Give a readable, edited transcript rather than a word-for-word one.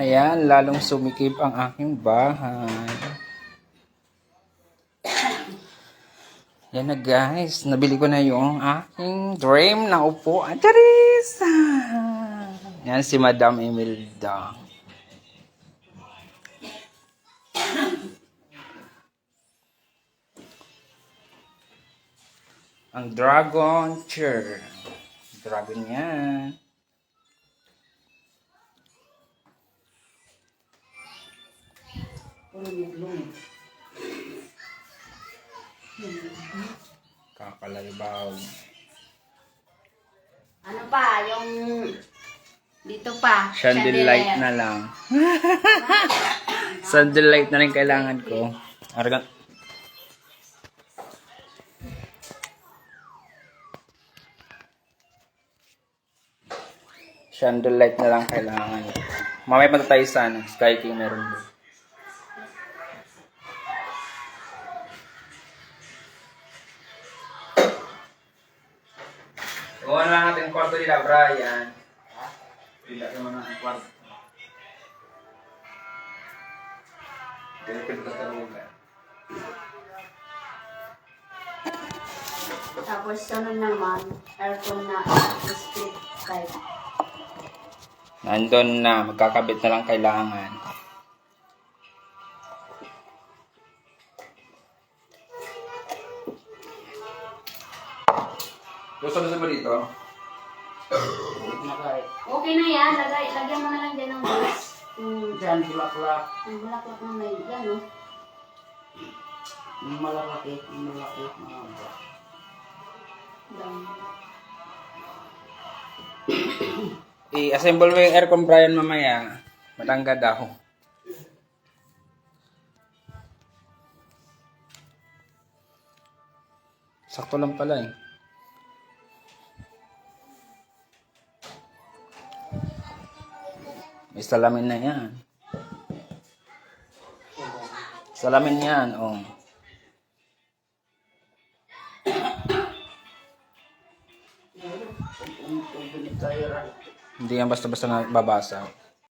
Ayan, lalong sumikip ang aking bahay. Yan na guys, nabili ko na yung aking dream na upuan. Charis! Yan si Madam Imelda. Ang dragon chair. Dragon yan. Kakalalibaw. Ano pa, yung dito pa. Chandelight na lang. Chandelight na rin kailangan ko. Argan. Chandelight na lang kailangan. Mamaya pa tayo sa Sky King meron doon. Gawa na lang natin yung kwarto nila, Brian. Pila naman ang kwarto. Ganito ka tarugan. Tapos sunod naman, aircon na split type. Nandun na, magkakabit na lang kailangan. Gusto mo dito? Okay na yan, lagyan mo na lang din ng bus. Diyan, bulaklak. Yung bulaklak na may yan, no? Malaki, mahaba. I-assemble mo yung aircon, Brian, mamaya. Matangga daw. Sakto lang pala eh. May salamin na yan. Salamin yan, oh. Hindi yan basta-basta na babasa.